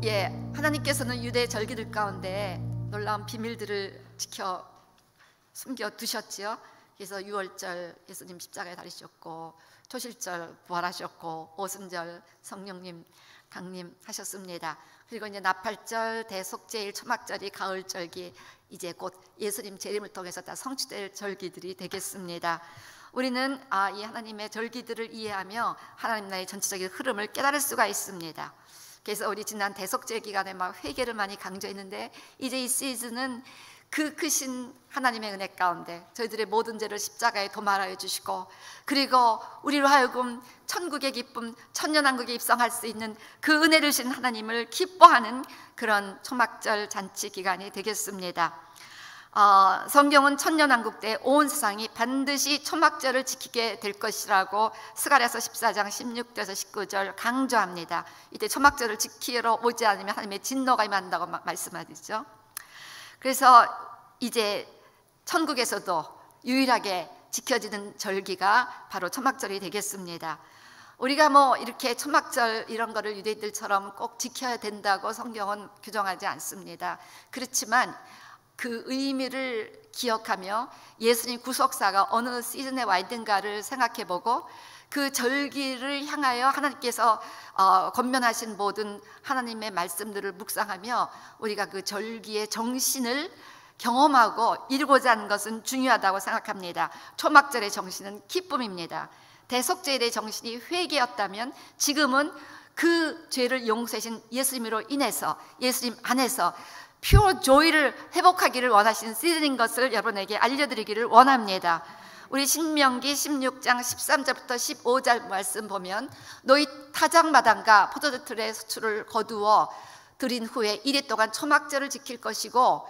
예, 하나님께서는 유대 절기들 가운데 놀라운 비밀들을 지켜 숨겨 두셨지요. 그래서 유월절 예수님 십자가에 달리셨고, 초실절 부활하셨고, 오순절 성령님 강림하셨습니다. 그리고 이제 나팔절, 대속제일, 초막절이 가을절기, 이제 곧 예수님 재림을 통해서 다 성취될 절기들이 되겠습니다. 우리는 이 하나님의 절기들을 이해하며 하나님 나라의 전체적인 흐름을 깨달을 수가 있습니다. 그래서 우리 지난 대속제 기간에 막 회개를 많이 강조했는데, 이제 이 시즌은 그 크신 하나님의 은혜 가운데 저희들의 모든 죄를 십자가에 도말하여 주시고, 그리고 우리로 하여금 천국의 기쁨, 천년왕국에 입성할 수 있는 그 은혜를 주신 하나님을 기뻐하는 그런 초막절 잔치 기간이 되겠습니다. 성경은 천년왕국 때 온 세상이 반드시 초막절을 지키게 될 것이라고 스가랴서 14장 16절에서 19절 강조합니다. 이때 초막절을 지키러 오지 않으면 하나님의 진노가 임한다고 말씀하시죠. 그래서 이제 천국에서도 유일하게 지켜지는 절기가 바로 초막절이 되겠습니다. 우리가 뭐 이렇게 초막절 이런 거를 유대인들처럼 꼭 지켜야 된다고 성경은 규정하지 않습니다. 그렇지만 그 의미를 기억하며 예수님 구속사가 어느 시즌에 와 있는가를 생각해보고, 그 절기를 향하여 하나님께서 권면하신 모든 하나님의 말씀들을 묵상하며 우리가 그 절기의 정신을 경험하고 이루고자 하는 것은 중요하다고 생각합니다. 초막절의 정신은 기쁨입니다. 대속죄의 정신이 회개였다면, 지금은 그 죄를 용서하신 예수님으로 인해서, 예수님 안에서 퓨어 조이를 회복하기를 원하시는 시즌인 것을 여러분에게 알려드리기를 원합니다. 우리 신명기 16장 13절부터 15절 말씀 보면, 너희 타작마당과 포도주틀의 수출을 거두어 들인 후에 이래 동안 초막절을 지킬 것이고,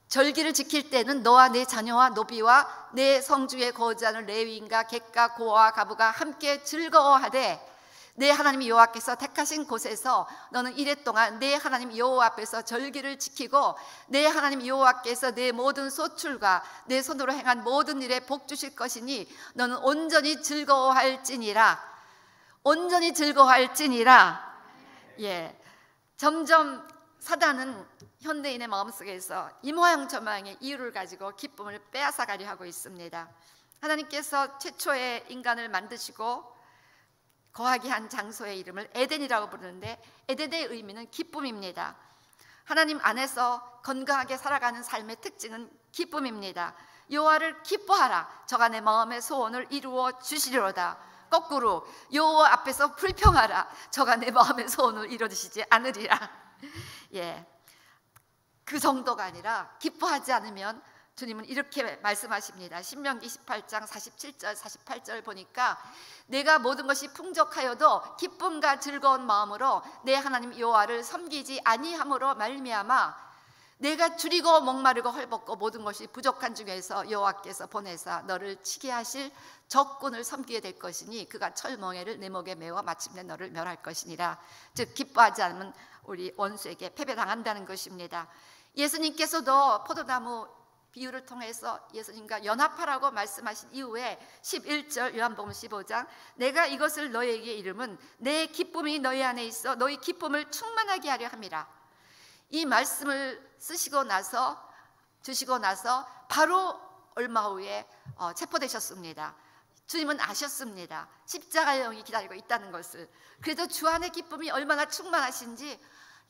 절기를 지킬 때는 너와 내 자녀와 노비와 내 성주에 거주하는 레위인과 객과 고와 가부가 함께 즐거워하되, 내 하나님 여호와께서 택하신 곳에서 너는 이래 동안 내 하나님 여호와 앞에서 절기를 지키고, 내 하나님 여호와께서 내 모든 소출과 내 손으로 행한 모든 일에 복 주실 것이니 너는 온전히 즐거워할지니라. 온전히 즐거워할지니라. 예, 점점 사단은 현대인의 마음속에서 이 모양 저 모양의 이유를 가지고 기쁨을 빼앗아가려 하고 있습니다. 하나님께서 최초의 인간을 만드시고 거하게 한 장소의 이름을 에덴이라고 부르는데, 에덴의 의미는 기쁨입니다. 하나님 안에서 건강하게 살아가는 삶의 특징은 기쁨입니다. 여호와를 기뻐하라, 저가 내 마음의 소원을 이루어 주시리로다. 거꾸로 여호와 앞에서 불평하라, 저가 내 마음의 소원을 이루어 주시지 않으리라. 예, 그 정도가 아니라 기뻐하지 않으면 주님은 이렇게 말씀하십니다. 신명기 28장 47절 48절 보니까, 내가 모든 것이 풍족하여도 기쁨과 즐거운 마음으로 내 하나님 여호와를 섬기지 아니함으로 말미암아 내가 줄이고 목마르고 헐벗고 모든 것이 부족한 중에서 여호와께서 보내사 너를 치게 하실 적군을 섬기게 될 것이니 그가 철멍에를 내 목에 메워 마침내 너를 멸할 것이니라. 즉 기뻐하지 않으면 우리 원수에게 패배당한다는 것입니다. 예수님께서도 포도나무 비유를 통해서 예수님과 연합하라고 말씀하신 이후에 11절 요한복음 15장, 내가 이것을 너희에게 이름은 내 기쁨이 너희 안에 있어 너희 기쁨을 충만하게 하려 함이라. 이 말씀을 쓰시고 나서 주시고 나서 바로 얼마 후에 체포되셨습니다. 주님은 아셨습니다. 십자가의 영이 기다리고 있다는 것을. 그래도 주 안의 기쁨이 얼마나 충만하신지,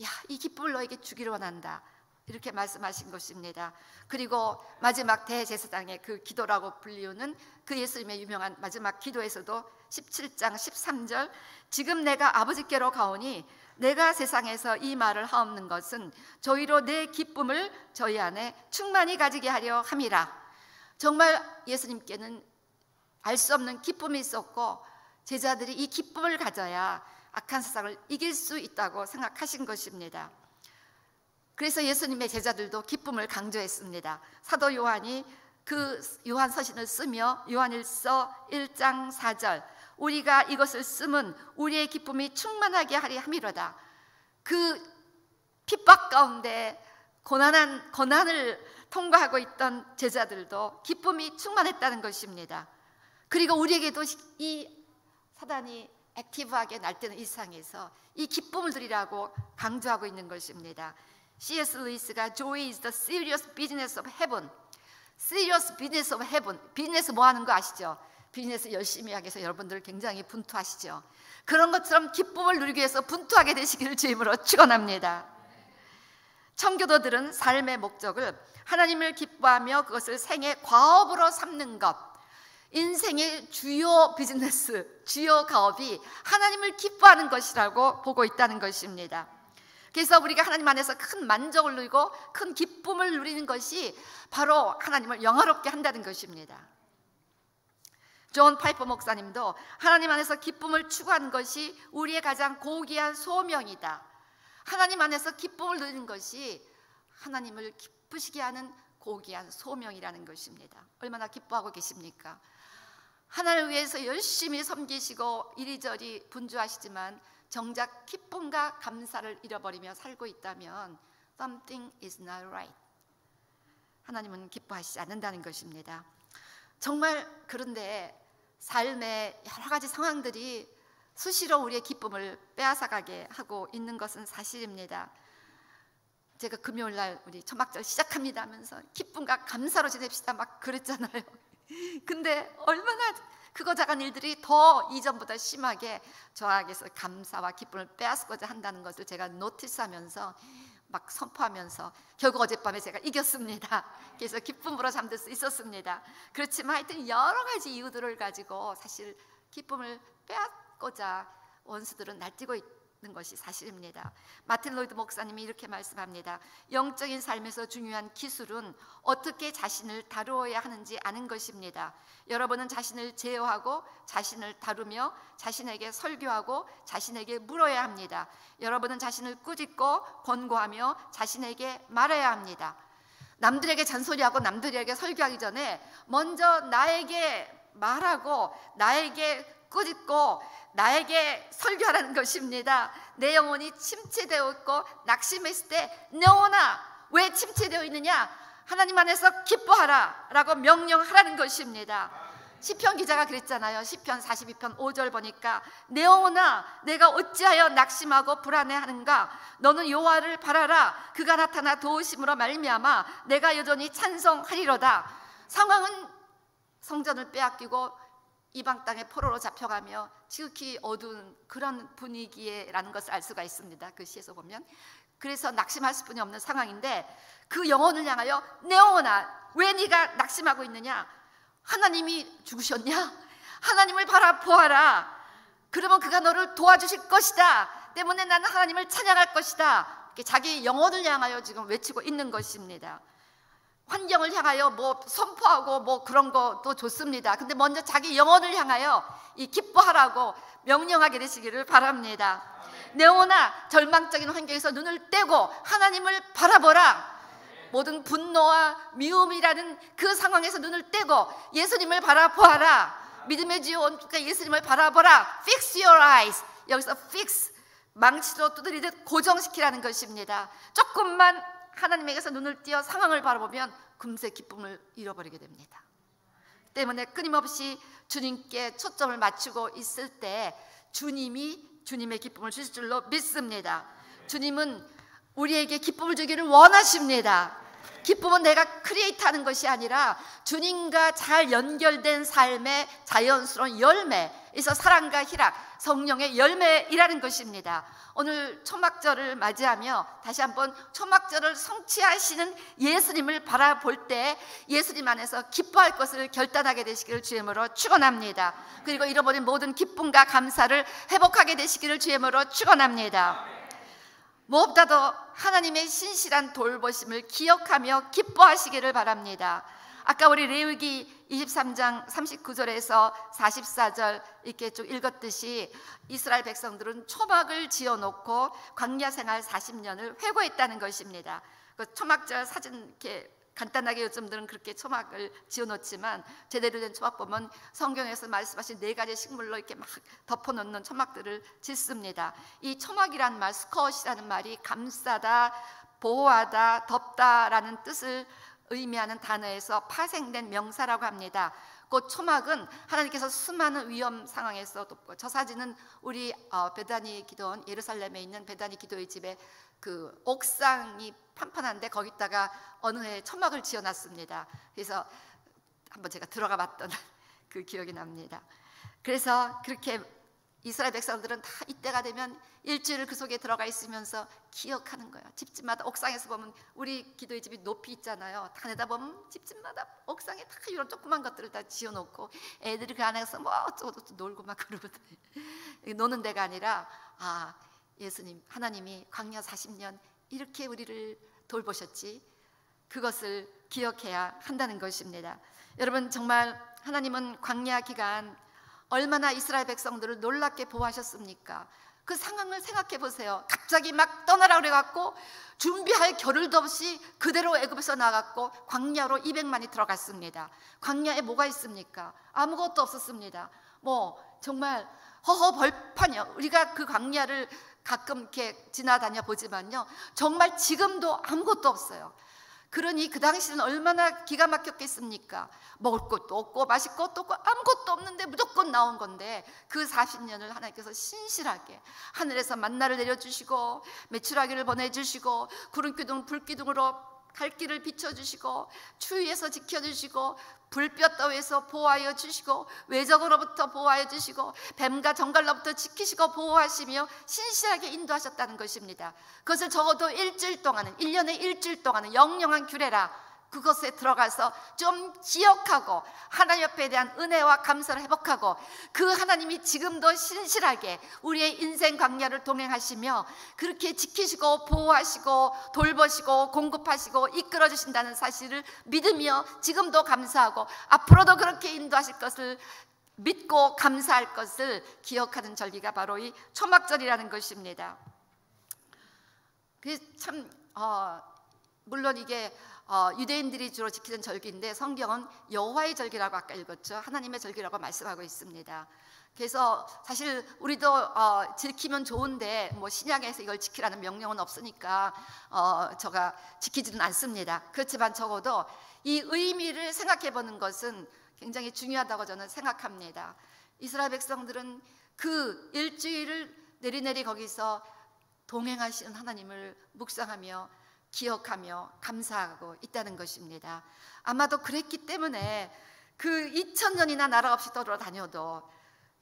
야, 이 기쁨을 너에게 주기를 원한다, 이렇게 말씀하신 것입니다. 그리고 마지막 대제사장의 그 기도라고 불리우는 그 예수님의 유명한 마지막 기도에서도 17장 13절, 지금 내가 아버지께로 가오니 내가 세상에서 이 말을 하옵는 것은 저희로 내 기쁨을 저희 안에 충만히 가지게 하려 함이라. 정말 예수님께는 알 수 없는 기쁨이 있었고, 제자들이 이 기쁨을 가져야 악한 세상을 이길 수 있다고 생각하신 것입니다. 그래서 예수님의 제자들도 기쁨을 강조했습니다. 사도 요한이 그 요한 서신을 쓰며 요한일서 1장 4절, 우리가 이것을 쓰면 우리의 기쁨이 충만하게 하리 함이로다. 그 핍박 가운데 고난을 통과하고 있던 제자들도 기쁨이 충만했다는 것입니다. 그리고 우리에게도 이 사단이 액티브하게 날뛰는 일상에서 이 기쁨을 누리라고 강조하고 있는 것입니다. C.S. 루이스가 Joy is the serious business of heaven. Serious business of heaven. 비즈니스 뭐 하는 거 아시죠? 비즈니스 열심히 하기 위해서 여러분들 굉장히 분투하시죠. 그런 것처럼 기쁨을 누리기 위해서 분투하게 되시기를 주임으로 축원합니다. 청교도들은 삶의 목적을 하나님을 기뻐하며 그것을 생의 과업으로 삼는 것, 인생의 주요 비즈니스, 주요 가업이 하나님을 기뻐하는 것이라고 보고 있다는 것입니다. 그래서 우리가 하나님 안에서 큰 만족을 누리고 큰 기쁨을 누리는 것이 바로 하나님을 영화롭게 한다는 것입니다. 존 파이퍼 목사님도 하나님 안에서 기쁨을 추구하는 것이 우리의 가장 고귀한 소명이다. 하나님 안에서 기쁨을 누리는 것이 하나님을 기쁘시게 하는 고귀한 소명이라는 것입니다. 얼마나 기뻐하고 계십니까? 하나님을 위해서 열심히 섬기시고 이리저리 분주하시지만 정작 기쁨과 감사를 잃어버리며 살고 있다면 something is not right. 하나님은 기뻐하시지 않는다는 것입니다. 정말 그런데 삶의 여러 가지 상황들이 수시로 우리의 기쁨을 빼앗아가게 하고 있는 것은 사실입니다. 제가 금요일날 우리 초막절 시작합니다 하면서 기쁨과 감사로 지냅시다 막 그랬잖아요. 근데 얼마나 크고 작은 일들이 더 이전보다 심하게 저에게서 감사와 기쁨을 빼앗고자 한다는 것을 제가 노티스하면서 막 선포하면서 결국 어젯밤에 제가 이겼습니다. 그래서 기쁨으로 잠들 수 있었습니다. 그렇지만 하여튼 여러 가지 이유들을 가지고 사실 기쁨을 빼앗고자 원수들은 날뛰고 있는 것이 사실입니다. 마틴 로이드 목사님이 이렇게 말씀합니다. 영적인 삶에서 중요한 기술은 어떻게 자신을 다루어야 하는지 아는 것입니다. 여러분은 자신을 제어하고 자신을 다루며 자신에게 설교하고 자신에게 물어야 합니다. 여러분은 자신을 꾸짖고 권고하며 자신에게 말해야 합니다. 남들에게 잔소리하고 남들에게 설교하기 전에 먼저 나에게 말하고 나에게 꾸짖고 나에게 설교하라는 것입니다. 내 영혼이 침체되어 있고 낙심했을 때 내 영혼아 왜 침체되어 있느냐? 하나님 안에서 기뻐하라 라고 명령하라는 것입니다. 시편 기자가 그랬잖아요. 시편 42편 5절 보니까 내 영혼아 내가 어찌하여 낙심하고 불안해하는가? 너는 여호와를 바라라. 그가 나타나 도우심으로 말미암아 내가 여전히 찬송하리로다. 상황은 성전을 빼앗기고 이방 땅의 포로로 잡혀가며 지극히 어두운 그런 분위기라는 것을 알 수가 있습니다. 그 시에서 보면. 그래서 낙심할 수뿐이 없는 상황인데 그 영혼을 향하여 내 영혼아 왜 네가 낙심하고 있느냐? 하나님이 죽으셨냐? 하나님을 바라보아라. 그러면 그가 너를 도와주실 것이다. 때문에 나는 하나님을 찬양할 것이다. 자기 영혼을 향하여 지금 외치고 있는 것입니다. 환경을 향하여 뭐 선포하고 뭐 그런 것도 좋습니다. 근데 먼저 자기 영혼을 향하여 이 기뻐하라고 명령하게 되시기를 바랍니다. 내 영혼아 절망적인 환경에서 눈을 떼고 하나님을 바라보라. 모든 분노와 미움이라는 그 상황에서 눈을 떼고 예수님을 바라보아라. 믿음의 지원 예수님을 바라보라. Fix your eyes. 여기서 fix 망치로 두드리듯 고정시키라는 것입니다. 조금만 하나님에게서 눈을 띄어 상황을 바라보면 금세 기쁨을 잃어버리게 됩니다. 때문에 끊임없이 주님께 초점을 맞추고 있을 때 주님이 주님의 기쁨을 주실 줄로 믿습니다. 주님은 우리에게 기쁨을 주기를 원하십니다. 기쁨은 내가 크리에이트하는 것이 아니라 주님과 잘 연결된 삶의 자연스러운 열매에서 사랑과 희락, 성령의 열매이라는 것입니다. 오늘 초막절을 맞이하며 다시 한번 초막절을 성취하시는 예수님을 바라볼 때 예수님 안에서 기뻐할 것을 결단하게 되시기를 주님으로 축원합니다. 그리고 잃어버린 모든 기쁨과 감사를 회복하게 되시기를 주님으로 축원합니다. 무엇보다도 하나님의 신실한 돌보심을 기억하며 기뻐하시기를 바랍니다. 아까 우리 레위기 23장 39절에서 44절 이렇게 쭉 읽었듯이 이스라엘 백성들은 초막을 지어놓고 광야 생활 40년을 회고했다는 것입니다. 그 초막절 사진 이렇게 간단하게 요즘들은 그렇게 초막을 지어놓지만 제대로 된 초막 보면 성경에서 말씀하신 4가지 식물로 이렇게 막 덮어놓는 초막들을 짓습니다. 이 초막이라는 말, 스컷이라는 말이 감싸다, 보호하다, 덮다라는 뜻을 의미하는 단어에서 파생된 명사라고 합니다. 그 초막은 하나님께서 수많은 위험 상황에서 돕고, 저 사진은 우리 베다니 기도원, 예루살렘에 있는 베다니 기도의 집에 그 옥상이 판판한데 거기다가 어느 해에 초막을 지어놨습니다. 그래서 한번 제가 들어가 봤던 그 기억이 납니다. 그래서 그렇게 이스라엘 백성들은 다 이때가 되면 일주일 그 속에 들어가 있으면서 기억하는 거예요. 집집마다 옥상에서 보면 우리 기도의 집이 높이 있잖아요. 다 내다보면 집집마다 옥상에 다 이런 조그만 것들을 다 지어놓고 애들이 그 안에서 뭐 어쩌고저쩌고 놀고 막 그러거든요. 노는 데가 아니라 예수님, 하나님이 광야 40년 이렇게 우리를 돌보셨지, 그것을 기억해야 한다는 것입니다. 여러분, 정말 하나님은 광야 기간 얼마나 이스라엘 백성들을 놀랍게 보호하셨습니까? 그 상황을 생각해 보세요. 갑자기 막 떠나라 그래갖고 준비할 겨를도 없이 그대로 애굽에서 나갔고 광야로 200만이 들어갔습니다. 광야에 뭐가 있습니까? 아무것도 없었습니다. 뭐 정말 허허벌판이요. 우리가 그 광야를 가끔 이렇게 지나다녀 보지만요, 정말 지금도 아무것도 없어요. 그러니 그 당시는 얼마나 기가 막혔겠습니까? 먹을 것도 없고 마실 것도 없고 아무것도 없는데 무조건 나온 건데, 그 40년을 하나님께서 신실하게 하늘에서 만나를 내려주시고 메추라기를 보내주시고 구름기둥 불기둥으로 갈 길을 비춰주시고 추위에서 지켜주시고 불볕 더위에서 보호하여 주시고 외적으로부터 보호하여 주시고 뱀과 정갈로부터 지키시고 보호하시며 신실하게 인도하셨다는 것입니다. 그것을 적어도 일주일 동안은, 1년에 일주일 동안은 영영한 규례라 그것에 들어가서 좀 기억하고 하나님 앞에 대한 은혜와 감사를 회복하고, 그 하나님이 지금도 신실하게 우리의 인생 광야를 동행하시며 그렇게 지키시고 보호하시고 돌보시고 공급하시고 이끌어 주신다는 사실을 믿으며 지금도 감사하고 앞으로도 그렇게 인도하실 것을 믿고 감사할 것을 기억하는 절기가 바로 이 초막절이라는 것입니다. 참 물론 이게 유대인들이 주로 지키는 절기인데 성경은 여호와의 절기라고 아까 읽었죠. 하나님의 절기라고 말씀하고 있습니다. 그래서 사실 우리도 지키면 좋은데 뭐 신약에서 이걸 지키라는 명령은 없으니까 제가 지키지는 않습니다. 그렇지만 적어도 이 의미를 생각해 보는 것은 굉장히 중요하다고 저는 생각합니다. 이스라엘 백성들은 그 일주일을 내리내리 거기서 동행하시는 하나님을 묵상하며 기억하며 감사하고 있다는 것입니다. 아마도 그랬기 때문에 그 2000년이나 나라 없이 돌아다녀도,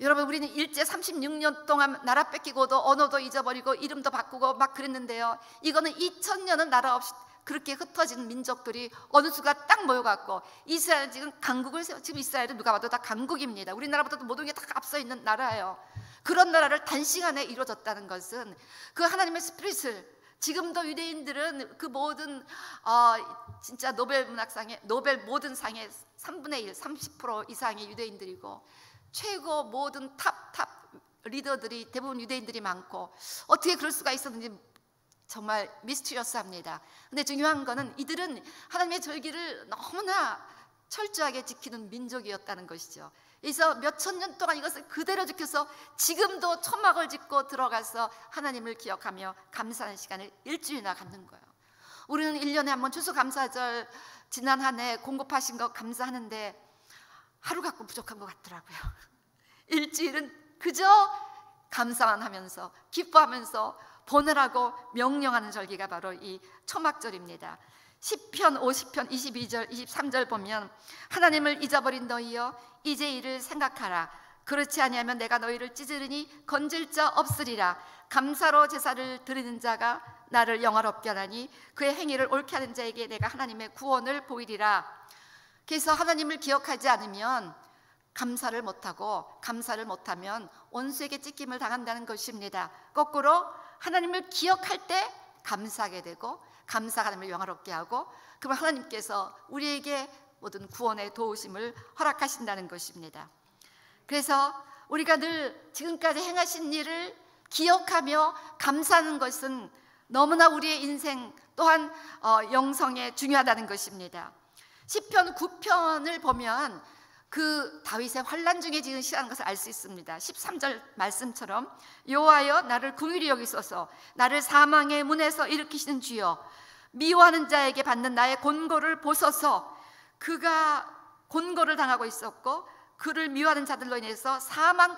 여러분 우리는 일제 36년 동안 나라 뺏기고도 언어도 잊어버리고 이름도 바꾸고 막 그랬는데요, 이거는 2000년은 나라 없이 그렇게 흩어진 민족들이 어느 수가 딱 모여갖고 이스라엘은 지금 강국을 지금 이스라엘은 누가 봐도 다 강국입니다. 우리나라보다도 모든 게 다 앞서 있는 나라예요. 그런 나라를 단시간에 이루어졌다는 것은 그 하나님의 스피릿을, 지금도 유대인들은 그 모든 진짜 노벨 문학상의 노벨 모든 상의 3분의 1, 30% 이상의 유대인들이고 최고 모든 탑 리더들이 대부분 유대인들이 많고, 어떻게 그럴 수가 있었는지 정말 미스터리어스합니다. 근데 중요한 거는 이들은 하나님의 절기를 너무나 철저하게 지키는 민족이었다는 것이죠. 그래서 몇천 년 동안 이것을 그대로 지켜서 지금도 초막을 짓고 들어가서 하나님을 기억하며 감사하는 시간을 일주일이나 갖는 거예요. 우리는 1년에 한 번 추수감사절 지난 한 해 공급하신 거 감사하는데 하루 갖고 부족한 것 같더라고요. 일주일은 그저 감사만 하면서 기뻐하면서 보내라고 명령하는 절기가 바로 이 초막절입니다. 시편 50편 22절 23절 보면 하나님을 잊어버린 너희여 이제 이를 생각하라. 그렇지 아니하면 내가 너희를 찢으리니 건질 자 없으리라. 감사로 제사를 드리는 자가 나를 영화롭게 하나니 그의 행위를 옳게 하는 자에게 내가 하나님의 구원을 보이리라. 그래서 하나님을 기억하지 않으면 감사를 못하고, 감사를 못하면 원수에게 찢김을 당한다는 것입니다. 거꾸로 하나님을 기억할 때 감사하게 되고, 감사가 하나님을 영화롭게 하고, 그러면 하나님께서 우리에게 모든 구원의 도우심을 허락하신다는 것입니다. 그래서 우리가 늘 지금까지 행하신 일을 기억하며 감사하는 것은 너무나 우리의 인생 또한 영성에 중요하다는 것입니다. 시편 9편을 보면 그 다윗의 환난 중에 지은 시라는 것을 알 수 있습니다. 13절 말씀처럼 여호와여 나를 긍휼히 여기소서, 나를 사망의 문에서 일으키시는 주여, 미워하는 자에게 받는 나의 곤고를 보소서. 그가 곤고를 당하고 있었고 그를 미워하는 자들로 인해서 사망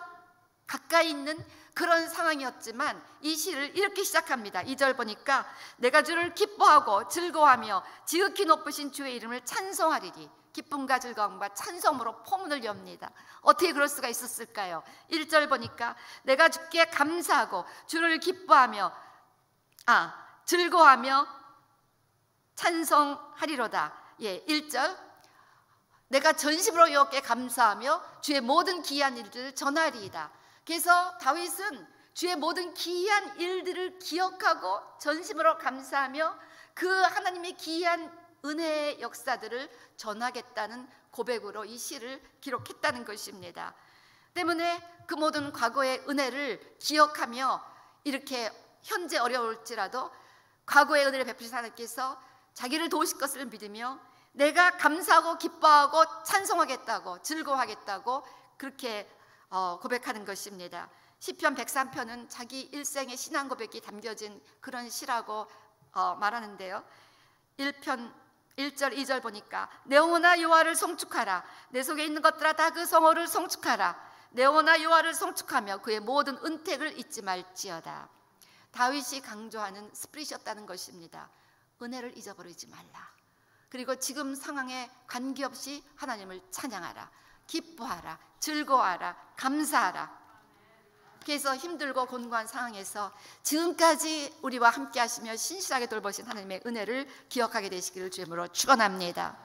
가까이 있는 그런 상황이었지만 이 시를 이렇게 시작합니다. 2절 보니까 내가 주를 기뻐하고 즐거워하며 지극히 높으신 주의 이름을 찬송하리니 기쁨과 즐거움과 찬송으로 포문을 엽니다. 어떻게 그럴 수가 있었을까요? 1절 보니까 내가 주께 감사하고 주를 기뻐하며 즐거워하며 찬송하리로다. 1절 내가 전심으로 여호와께 감사하며 주의 모든 기이한 일들을 전하리이다. 그래서 다윗은 주의 모든 기이한 일들을 기억하고 전심으로 감사하며 그 하나님의 기이한 은혜의 역사들을 전하겠다는 고백으로 이 시를 기록했다는 것입니다. 때문에 그 모든 과거의 은혜를 기억하며 이렇게 현재 어려울지라도 과거의 은혜를 베푸신 하나님께서 자기를 도우실 것을 믿으며 내가 감사하고 기뻐하고 찬송하겠다고 즐거워하겠다고 그렇게 고백하는 것입니다. 시편 103편은 자기 일생의 신앙 고백이 담겨진 그런 시라고 말하는데요. 1편 1절 2절 보니까 내 영혼아 여호와를 송축하라. 내 속에 있는 것들아 다 그 성호를 송축하라. 내 영혼아 여호와를 송축하며 그의 모든 은택을 잊지 말지어다. 다윗이 강조하는 스피릿이었다는 것입니다. 은혜를 잊어버리지 말라. 그리고 지금 상황에 관계없이 하나님을 찬양하라. 기뻐하라. 즐거워하라. 감사하라. 그래서 힘들고 곤고한 상황에서 지금까지 우리와 함께 하시며 신실하게 돌보신 하나님의 은혜를 기억하게 되시기를 주님으로 축원합니다.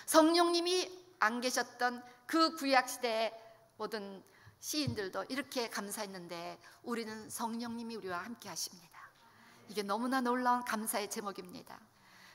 성령님이 안 계셨던 그 구약시대의 모든 시인들도 이렇게 감사했는데 우리는 성령님이 우리와 함께 하십니다. 이게 너무나 놀라운 감사의 제목입니다.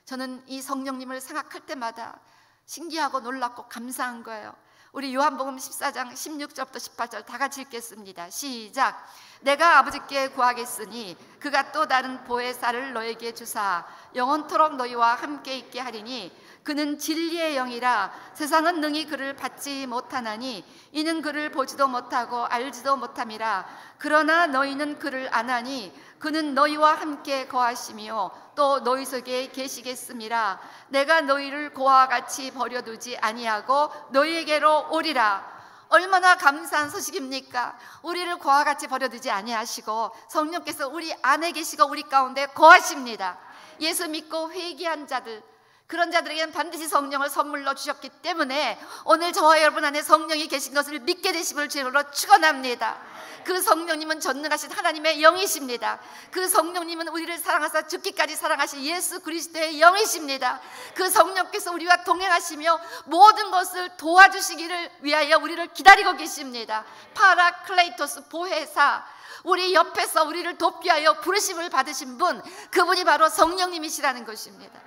저는 이 성령님을 생각할 때마다 신기하고 놀랍고 감사한 거예요. 우리 요한복음 14장 16절부터 18절 다 같이 읽겠습니다. 시작. 내가 아버지께 구하겠으니 그가 또 다른 보혜사를 너에게 주사 영원토록 너희와 함께 있게 하리니 그는 진리의 영이라 세상은 능히 그를 받지 못하나니 이는 그를 보지도 못하고 알지도 못함이라. 그러나 너희는 그를 아나니 그는 너희와 함께 거하시며 또 너희 속에 계시겠음이라. 내가 너희를 고와 같이 버려두지 아니하고 너희에게로 오리라. 얼마나 감사한 소식입니까? 우리를 고와 같이 버려두지 아니하시고 성령께서 우리 안에 계시고 우리 가운데 거하십니다. 예수 믿고 회개한 자들, 그런 자들에게는 반드시 성령을 선물로 주셨기 때문에 오늘 저와 여러분 안에 성령이 계신 것을 믿게 되심을 주님으로 축원합니다. 그 성령님은 전능하신 하나님의 영이십니다. 그 성령님은 우리를 사랑하사 죽기까지 사랑하신 예수 그리스도의 영이십니다. 그 성령께서 우리와 동행하시며 모든 것을 도와주시기를 위하여 우리를 기다리고 계십니다. 파라클레이토스 보혜사, 우리 옆에서 우리를 돕기 위하여 부르심을 받으신 분, 그분이 바로 성령님이시라는 것입니다.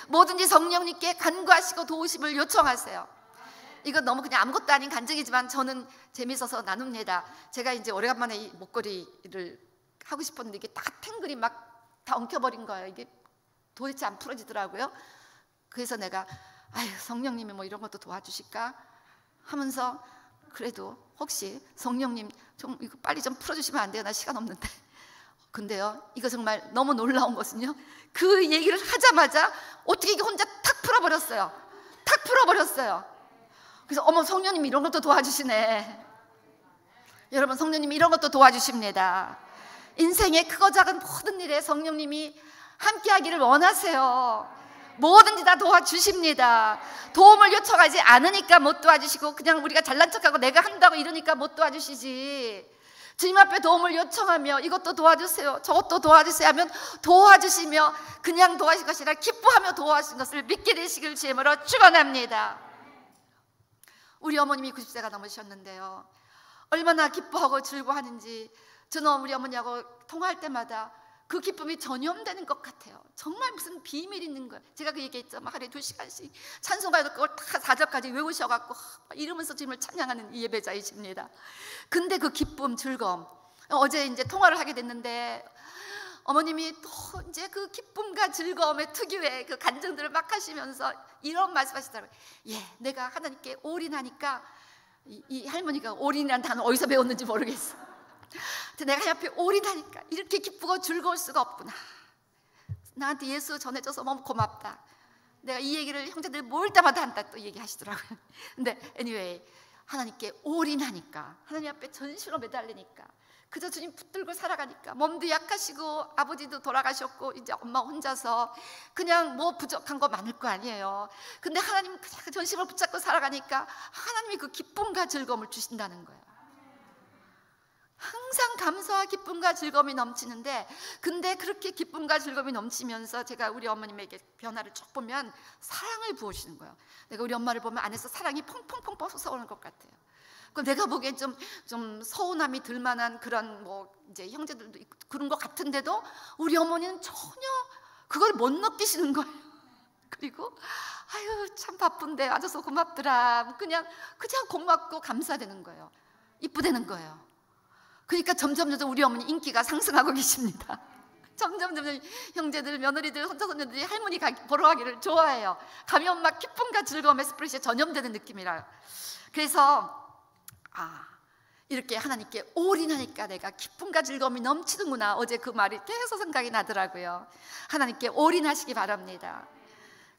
뭐든지 성령님께 간구하시고 도우심을 요청하세요. 이건 너무 그냥 아무것도 아닌 간증이지만 저는 재밌어서 나눕니다. 제가 이제 오래간만에 이 목걸이를 하고 싶었는데 이게 다 탱글이 막 다 엉켜버린 거예요. 이게 도대체 안 풀어지더라고요. 그래서 내가 성령님이 뭐 이런 것도 도와주실까 하면서 그래도 혹시 성령님 좀 이거 빨리 좀 풀어주시면 안 돼요? 나 시간 없는데. 근데요, 이거 정말 너무 놀라운 것은요, 그 얘기를 하자마자 어떻게 이게 혼자 탁 풀어버렸어요. 탁 풀어버렸어요. 그래서 어머, 성령님이 이런 것도 도와주시네. 여러분, 성령님이 이런 것도 도와주십니다. 인생의 크고 작은 모든 일에 성령님이 함께하기를 원하세요. 뭐든지 다 도와주십니다. 도움을 요청하지 않으니까 못 도와주시고 그냥 우리가 잘난 척하고 내가 한다고 이러니까 못 도와주시지. 주님 앞에 도움을 요청하며 이것도 도와주세요, 저것도 도와주세요 하면 도와주시며 그냥 도와주신 것이 아니라 기뻐하며 도와주신 것을 믿게 되시길 주님으로 축원합니다. 우리 어머님이 90세가 넘으셨는데요, 얼마나 기뻐하고 즐거워하는지 저는 우리 어머니하고 통화할 때마다 그 기쁨이 전염되는 것 같아요. 정말 무슨 비밀이 있는 거예요. 제가 그 얘기했죠. 막 하루에 2시간씩 찬송가도 그걸 다 4절까지 외우셔갖고 이러면서 주님을 찬양하는 이 예배자이십니다. 근데 그 기쁨, 즐거움, 어제 이제 통화를 하게 됐는데 어머님이 또 이제 그 기쁨과 즐거움의 특유의 그 간증들을 막 하시면서 이런 말씀하시더라고요. 내가 하나님께 올인하니까, 이 할머니가 올인이라는 단어 어디서 배웠는지 모르겠어. 내가 옆에 올인하니까 이렇게 기쁘고 즐거울 수가 없구나. 나한테 예수 전해줘서 너무 고맙다. 내가 이 얘기를 형제들이 모일 때마다 한다 또 얘기하시더라고요. 근데 anyway, 하나님께 올인하니까, 하나님 앞에 전심으로 매달리니까, 그저 주님 붙들고 살아가니까, 몸도 약하시고 아버지도 돌아가셨고 이제 엄마 혼자서 그냥 뭐 부족한 거 많을 거 아니에요. 근데 하나님 그냥 전심으로 붙잡고 살아가니까 하나님이 그 기쁨과 즐거움을 주신다는 거예요. 항상 감사와 기쁨과 즐거움이 넘치는데, 근데 그렇게 기쁨과 즐거움이 넘치면서 제가 우리 어머님에게 변화를 쭉 보면 사랑을 부으시는 거예요. 내가 우리 엄마를 보면 안에서 사랑이 펑펑펑펑 솟아오는 것 같아요. 그럼 내가 보기엔 좀 서운함이 들만한 그런 뭐 이제 형제들도 있고 그런 것 같은데도 우리 어머니는 전혀 그걸 못 느끼시는 거예요. 그리고 아유 참 바쁜데 와줘서 고맙더라. 그냥 고맙고 감사되는 거예요. 이쁘다는 거예요. 그러니까 점점 우리 어머니 인기가 상승하고 계십니다. 점점 형제들, 며느리들, 혼자손녀들이 할머니 보러 가기를 좋아해요. 가면 막 기쁨과 즐거움의 스프릿이 전염되는 느낌이라요. 그래서 이렇게 하나님께 올인하니까 내가 기쁨과 즐거움이 넘치는구나. 어제 그 말이 계속 생각이 나더라고요. 하나님께 올인하시기 바랍니다.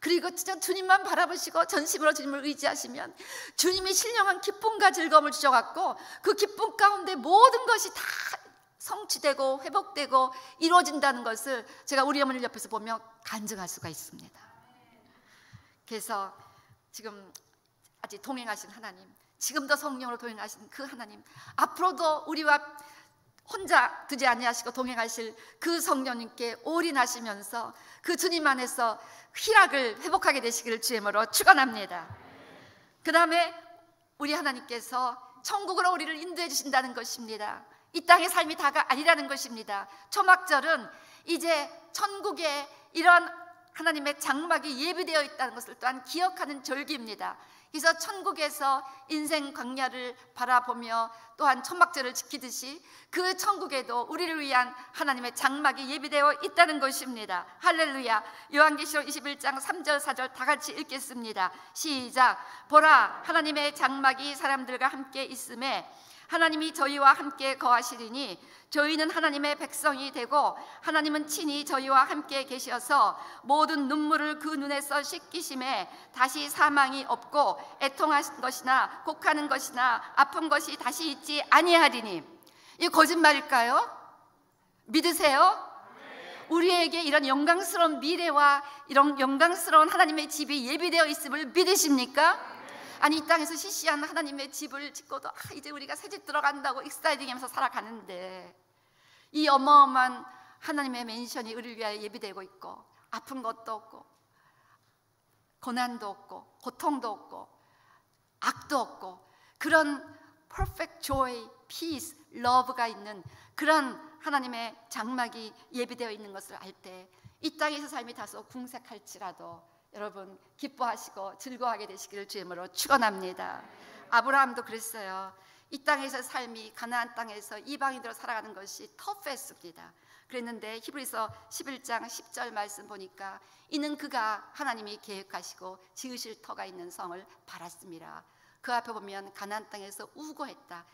그리고 진짜 주님만 바라보시고 전심으로 주님을 의지하시면 주님이 신령한 기쁨과 즐거움을 주셔갖고 그 기쁨 가운데 모든 것이 다 성취되고 회복되고 이루어진다는 것을 제가 우리 어머니를 옆에서 보며 간증할 수가 있습니다. 그래서 지금 아직 동행하신 하나님, 지금도 성령으로 동행하신 그 하나님, 앞으로도 우리와 혼자 두지 아니하시고 동행하실 그 성령님께 올인하시면서 그 주님 안에서 희락을 회복하게 되시기를 주의 이름으로 축원합니다. 그 다음에 우리 하나님께서 천국으로 우리를 인도해 주신다는 것입니다. 이 땅의 삶이 다가 아니라는 것입니다. 초막절은 이제 천국에 이런 하나님의 장막이 예비되어 있다는 것을 또한 기억하는 절기입니다. 그래서 천국에서 인생 광야를 바라보며 또한 초막절을 지키듯이 그 천국에도 우리를 위한 하나님의 장막이 예비되어 있다는 것입니다. 할렐루야. 요한계시록 21장 3절 4절 다 같이 읽겠습니다. 시작. 보라, 하나님의 장막이 사람들과 함께 있음에 하나님이 저희와 함께 거하시리니 저희는 하나님의 백성이 되고 하나님은 친히 저희와 함께 계셔서 모든 눈물을 그 눈에서 씻기심에 다시 사망이 없고 애통하는 것이나 곡하는 것이나 아픈 것이 다시 있지 아니하리니. 이거 거짓말일까요? 믿으세요? 우리에게 이런 영광스러운 미래와 이런 영광스러운 하나님의 집이 예비되어 있음을 믿으십니까? 아니 이 땅에서 시시한 하나님의 집을 짓고도 이제 우리가 새 집 들어간다고 익사이딩하면서 살아가는데 이 어마어마한 하나님의 맨션이 우리를 위하여 예비되고 있고 아픈 것도 없고 고난도 없고 고통도 없고 악도 없고 그런 perfect joy, peace, love가 있는 그런 하나님의 장막이 예비되어 있는 것을 알 때 이 땅에서 삶이 다소 궁색할지라도 여러분 기뻐하시고 즐거워하게 되시기를 주의 이름으로 축원합니다. 아브라함도 그랬어요. 이 땅에서 삶이 가나안 땅에서 이방인으로 살아가는 것이 터프했습니다. 그랬는데 히브리서 11장 10절 말씀 보니까 이는 그가 하나님이 계획하시고 지으실 터가 있는 성을 바랐습니다. 그 앞에 보면 가나안 땅에서 우고했다.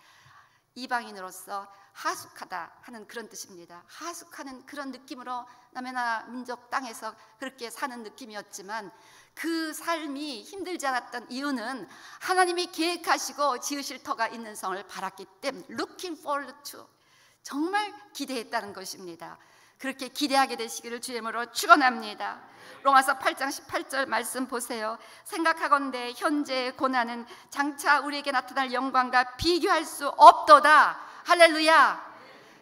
이방인으로서 하숙하다 하는 그런 뜻입니다. 하숙하는 그런 느낌으로 남의 나라 민족 땅에서 그렇게 사는 느낌이었지만 그 삶이 힘들지 않았던 이유는 하나님이 계획하시고 지으실 터가 있는 성을 바랐기 때문에 looking forward to, 정말 기대했다는 것입니다. 그렇게 기대하게 되시기를 주의 이름으로 축원합니다. 로마서 8장 18절 말씀 보세요. 생각하건대 현재의 고난은 장차 우리에게 나타날 영광과 비교할 수 없도다. 할렐루야.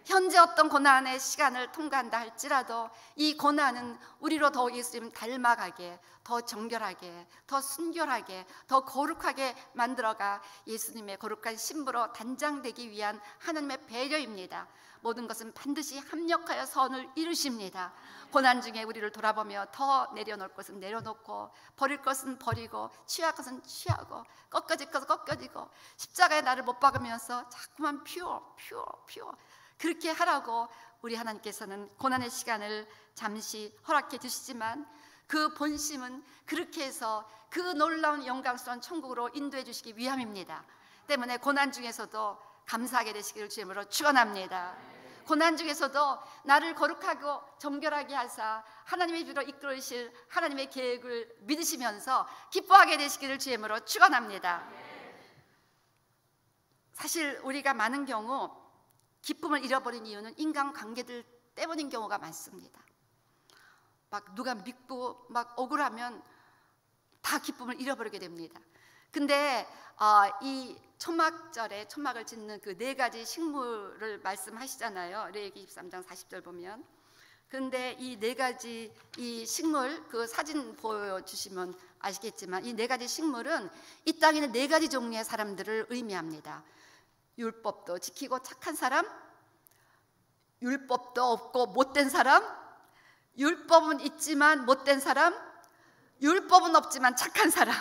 현재 어떤 고난의 시간을 통과한다 할지라도 이 고난은 우리로 더 예수님 닮아가게, 더 정결하게, 더 순결하게, 더 거룩하게 만들어가 예수님의 거룩한 신부로 단장되기 위한 하나님의 배려입니다. 모든 것은 반드시 합력하여 선을 이루십니다. 고난 중에 우리를 돌아보며 더 내려놓을 것은 내려놓고 버릴 것은 버리고 취할 것은 취하고 꺾어질 것은 꺾어지고 십자가에 나를 못 박으면서 자꾸만 퓨어 그렇게 하라고 우리 하나님께서는 고난의 시간을 잠시 허락해 주시지만 그 본심은 그렇게 해서 그 놀라운 영광스러운 천국으로 인도해 주시기 위함입니다. 때문에 고난 중에서도 감사하게 되시기를 주님으로 축원합니다. 고난 중에서도 나를 거룩하고 정결하게 하사 하나님의 비로 이끌으실 하나님의 계획을 믿으시면서 기뻐하게 되시기를 주의 이름으로 축원합니다. 사실 우리가 많은 경우 기쁨을 잃어버린 이유는 인간관계들 때문인 경우가 많습니다. 막 누가 믿고 막 억울하면 다 기쁨을 잃어버리게 됩니다. 근데 이 초막절에 초막을 짓는 그 4가지 식물을 말씀하시잖아요. 레위기 23장 40절 보면. 근데 이 4가지 이 식물, 그 사진 보여주시면 아시겠지만 이 4가지 식물은 이 땅에 있는 4가지 종류의 사람들을 의미합니다. 율법도 지키고 착한 사람, 율법도 없고 못된 사람, 율법은 있지만 못된 사람, 율법은 없지만 착한 사람.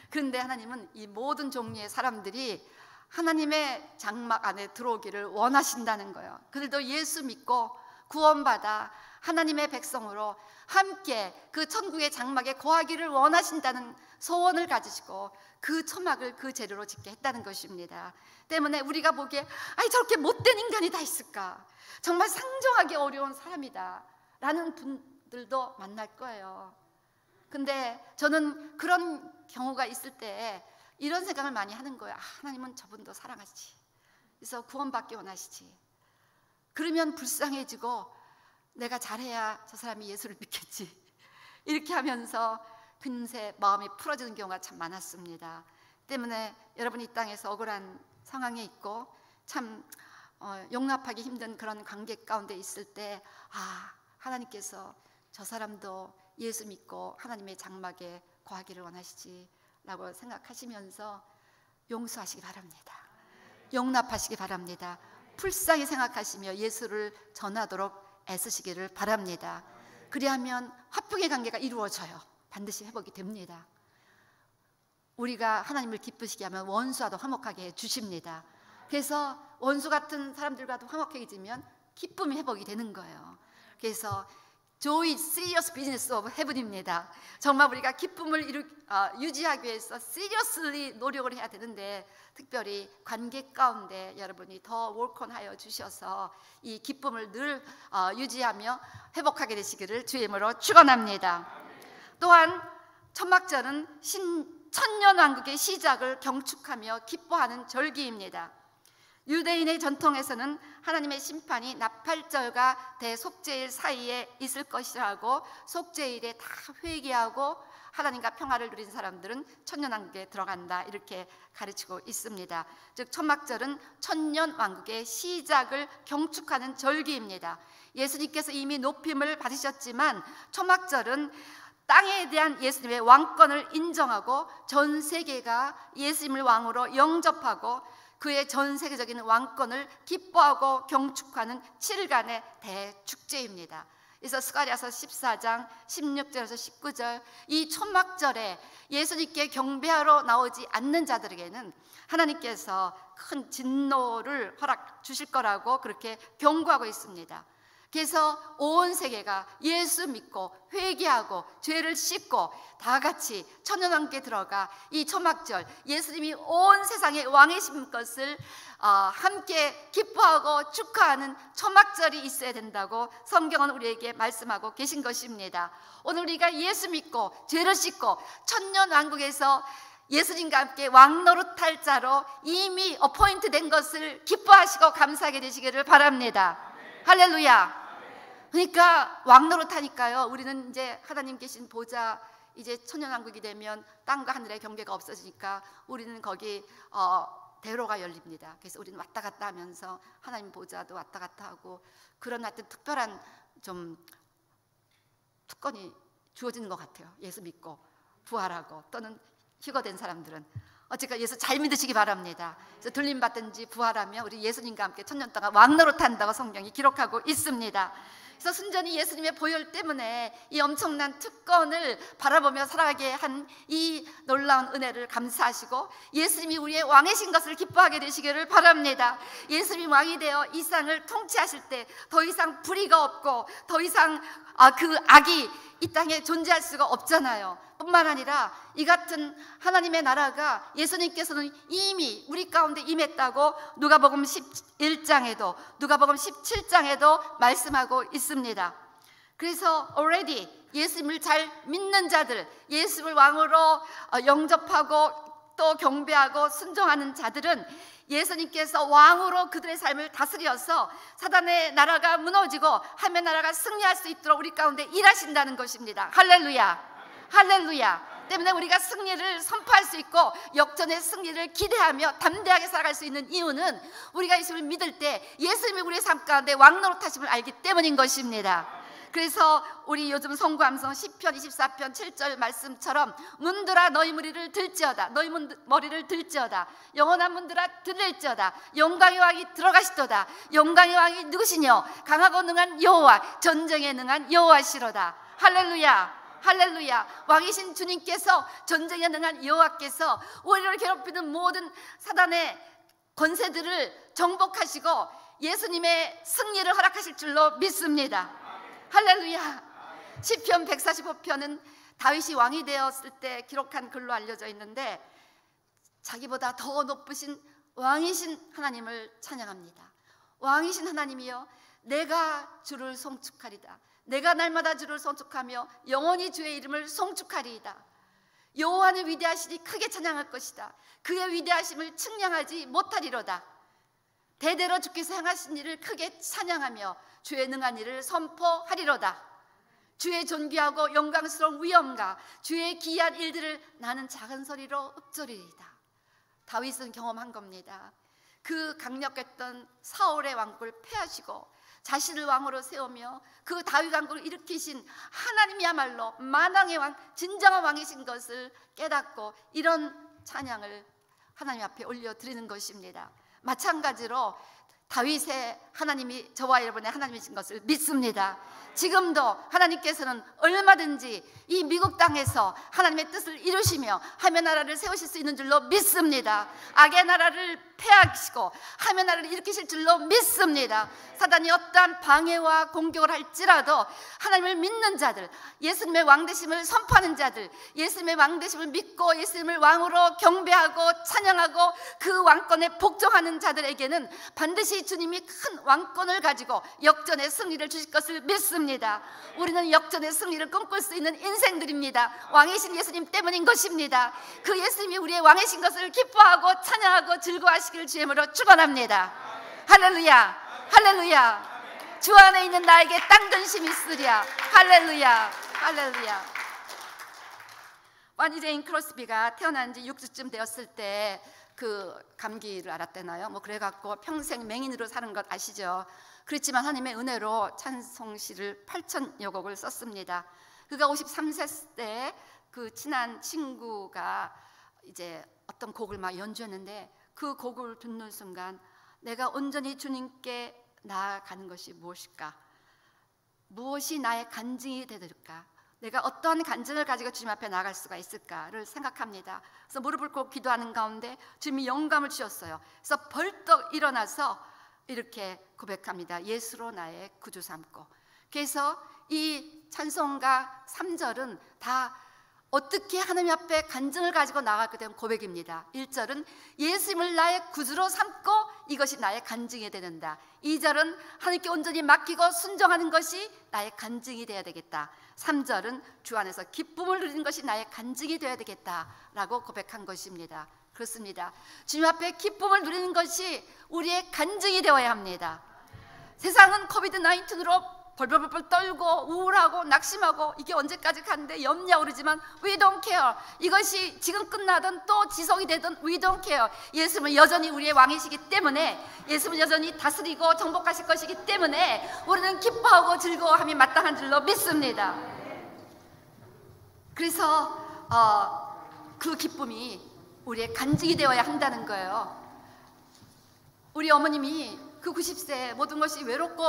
그런데 하나님은 이 모든 종류의 사람들이 하나님의 장막 안에 들어오기를 원하신다는 거예요. 그들도 예수 믿고 구원받아 하나님의 백성으로 함께 그 천국의 장막에 거하기를 원하신다는 소원을 가지시고 그 초막을 그 재료로 짓게 했다는 것입니다. 때문에 우리가 보기에 아니 저렇게 못된 인간이 다 있을까? 정말 상종하기 어려운 사람이다 라는 분들도 만날 거예요. 근데 저는 그런 경우가 있을 때 이런 생각을 많이 하는 거예요. 하나님은 저분도 사랑하시지. 그래서 구원받기 원하시지. 그러면 불쌍해지고 내가 잘해야 저 사람이 예수를 믿겠지. 이렇게 하면서 금세 마음이 풀어지는 경우가 참 많았습니다. 때문에 여러분 이 땅에서 억울한 상황에 있고 참 용납하기 힘든 그런 관계 가운데 있을 때 하나님께서 저 사람도 예수 믿고 하나님의 장막에 거하기를 원하시지 라고 생각하시면서 용서하시기 바랍니다. 용납하시기 바랍니다. 불쌍히 생각하시며 예수를 전하도록 애쓰시기를 바랍니다. 그리하면 화평의 관계가 이루어져요. 반드시 회복이 됩니다. 우리가 하나님을 기쁘시게 하면 원수와도 화목하게 해주십니다. 그래서 원수 같은 사람들과도 화목해지면 기쁨이 회복이 되는 거예요. 그래서 Joy is serious business of heaven입니다. 정말 우리가 기쁨을 유지하기 위해서 seriously 노력을 해야 되는데 특별히 관계 가운데 여러분이 더 월컨하여 주셔서 이 기쁨을 늘 유지하며 회복하게 되시기를 주의 이름으로 축원합니다. 또한 초막절은 천년왕국의 시작을 경축하며 기뻐하는 절기입니다. 유대인의 전통에서는 하나님의 심판이 나팔절과 대속죄일 사이에 있을 것이라고 속죄일에 다 회개하고 하나님과 평화를 누린 사람들은 천년왕국에 들어간다 이렇게 가르치고 있습니다. 즉 초막절은 천년왕국의 시작을 경축하는 절기입니다. 예수님께서 이미 높임을 받으셨지만 초막절은 땅에 대한 예수님의 왕권을 인정하고 전 세계가 예수님을 왕으로 영접하고 그의 전 세계적인 왕권을 기뻐하고 경축하는 7일간의 대축제입니다. 그래서 스가랴서 14장 16절에서 19절 이 초막절에 예수님께 경배하러 나오지 않는 자들에게는 하나님께서 큰 진노를 허락 주실 거라고 그렇게 경고하고 있습니다. 그래서 온 세계가 예수 믿고 회개하고 죄를 씻고 다 같이 천년왕국에 들어가 이 초막절 예수님이 온 세상의 왕이신 것을 함께 기뻐하고 축하하는 초막절이 있어야 된다고 성경은 우리에게 말씀하고 계신 것입니다. 오늘 우리가 예수 믿고 죄를 씻고 천년왕국에서 예수님과 함께 왕노릇할 자로 이미 어포인트 된 것을 기뻐하시고 감사하게 되시기를 바랍니다. 할렐루야. 그러니까 왕노릇하니까요. 우리는 이제 하나님 계신 보좌 이제 천년왕국이 되면 땅과 하늘의 경계가 없어지니까 우리는 거기 대로가 열립니다. 그래서 우리는 왔다 갔다 하면서 하나님 보좌도 왔다 갔다 하고 그런 하여튼 특별한 좀 특권이 주어지는 것 같아요. 예수 믿고 부활하고 또는 휴거된 사람들은 어쨌든 예수 잘 믿으시기 바랍니다. 그래서 들림 받든지 부활하며 우리 예수님과 함께 천년 동안 왕노릇한다고 성경이 기록하고 있습니다. 그래서 순전히 예수님의 보혈 때문에 이 엄청난 특권을 바라보며 살아가게 한 이 놀라운 은혜를 감사하시고 예수님이 우리의 왕이신 것을 기뻐하게 되시기를 바랍니다. 예수님이 왕이 되어 이 세상을 통치하실 때 더 이상 불의가 없고 더 이상 그 악이 이 땅에 존재할 수가 없잖아요. 뿐만 아니라 이 같은 하나님의 나라가 예수님께서는 이미 우리 가운데 임했다고 누가복음 11장에도 누가복음 17장에도 말씀하고 있습니다. 그래서 already 예수님을 잘 믿는 자들, 예수를 왕으로 영접하고 또 경배하고 순종하는 자들은 예수님께서 왕으로 그들의 삶을 다스려서 사단의 나라가 무너지고 하나님의 나라가 승리할 수 있도록 우리 가운데 일하신다는 것입니다. 할렐루야, 할렐루야. 때문에 우리가 승리를 선포할 수 있고 역전의 승리를 기대하며 담대하게 살아갈 수 있는 이유는 우리가 예수를 믿을 때 예수님이 우리의 삶 가운데 왕노릇하심을 알기 때문인 것입니다. 그래서 우리 요즘 송구함성 시편 24편 7절 말씀처럼 문들아 너희 머리를 들지어다, 너희 머리를 들지어다, 영원한 문들아 들릴지어다, 영광의 왕이 들어가시도다. 영광의 왕이 누구시뇨? 강하고 능한 여호와, 전쟁에 능한 여호와시로다. 할렐루야, 할렐루야. 왕이신 주님께서, 전쟁에 능한 여호와께서 우리를 괴롭히는 모든 사단의 권세들을 정복하시고 예수님의 승리를 허락하실 줄로 믿습니다. 할렐루야. 시편 145편은 다윗이 왕이 되었을 때 기록한 글로 알려져 있는데 자기보다 더 높으신 왕이신 하나님을 찬양합니다. 왕이신 하나님이여, 내가 주를 송축하리다. 내가 날마다 주를 송축하며 영원히 주의 이름을 송축하리이다. 여호와는 위대하시니 크게 찬양할 것이다. 그의 위대하심을 측량하지 못하리로다. 대대로 주께서 행하신 일을 크게 찬양하며 주의 능한 일을 선포하리로다. 주의 존귀하고 영광스러운 위엄과 주의 기이한 일들을 나는 작은 소리로 읊조리리이다. 다윗은 경험한 겁니다. 그 강력했던 사울의 왕국을 패하시고 자신을 왕으로 세우며 그 다윗 왕국을 일으키신 하나님이야말로 만왕의 왕, 진정한 왕이신 것을 깨닫고 이런 찬양을 하나님 앞에 올려드리는 것입니다. 마찬가지로 다윗의 하나님이 저와 여러분의 하나님이신 것을 믿습니다. 지금도 하나님께서는 얼마든지 이 미국 땅에서 하나님의 뜻을 이루시며 하나님의 나라를 세우실 수 있는 줄로 믿습니다. 악의 나라를 패하시고 하나님의 나라를 일으키실 줄로 믿습니다. 사단이 어떠한 방해와 공격을 할지라도 하나님을 믿는 자들, 예수님의 왕되심을 선포하는 자들, 예수님의 왕되심을 믿고 예수님을 왕으로 경배하고 찬양하고 그 왕권에 복종하는 자들에게는 반드시 주님이 큰 왕권을 가지고 역전의 승리를 주실 것을 믿습니다. 우리는 역전의 승리를 꿈꿀 수 있는 인생들입니다. 왕이신 예수님 때문인 것입니다. 그 예수님이 우리의 왕이신 것을 기뻐하고 찬양하고 즐거워하시길 주의 이름으로 축원합니다. 할렐루야, 할렐루야. 주 안에 있는 나에게 땅 근심이 있으랴. 할렐루야, 할렐루야. 와니 제인 크로스비가 태어난 지 6주쯤 되었을 때 그 감기를 앓았대나요? 뭐 그래갖고 평생 맹인으로 사는 것 아시죠? 그렇지만 하나님의 은혜로 찬송시를 8,000여 곡을 썼습니다. 그가 53세 때 그 친한 친구가 이제 어떤 곡을 막 연주했는데 그 곡을 듣는 순간 내가 온전히 주님께 나아가는 것이 무엇일까? 무엇이 나의 간증이 되들까? 내가 어떠한 간증을 가지고 주님 앞에 나아갈 수가 있을까를 생각합니다. 그래서 무릎을 꿇고 기도하는 가운데 주님이 영감을 주셨어요. 그래서 벌떡 일어나서 이렇게 고백합니다. 예수로 나의 구주 삼고. 그래서 이 찬송가 3절은 다 어떻게 하나님 앞에 간증을 가지고 나가게 된 고백입니다. 1절은 예수님을 나의 구주로 삼고 이것이 나의 간증이 되는다. 2절은 하나님께 온전히 맡기고 순종하는 것이 나의 간증이 되어야 되겠다. 3절은 주 안에서 기쁨을 누리는 것이 나의 간증이 되어야 되겠다라고 고백한 것입니다. 그렇습니다. 주님 앞에 기쁨을 누리는 것이 우리의 간증이 되어야 합니다. 세상은 코비드-19으로 벌벌벌 떨고 우울하고 낙심하고 이게 언제까지 가는데 염려 오르지만 we don't care. 이것이 지금 끝나든 또 지속이 되든 we don't care. 예수님은 여전히 우리의 왕이시기 때문에, 예수님은 여전히 다스리고 정복하실 것이기 때문에 우리는 기뻐하고 즐거워함이 마땅한 줄로 믿습니다. 그래서 그 기쁨이 우리의 간증이 되어야 한다는 거예요. 우리 어머님이 그 90세에 모든 것이 외롭고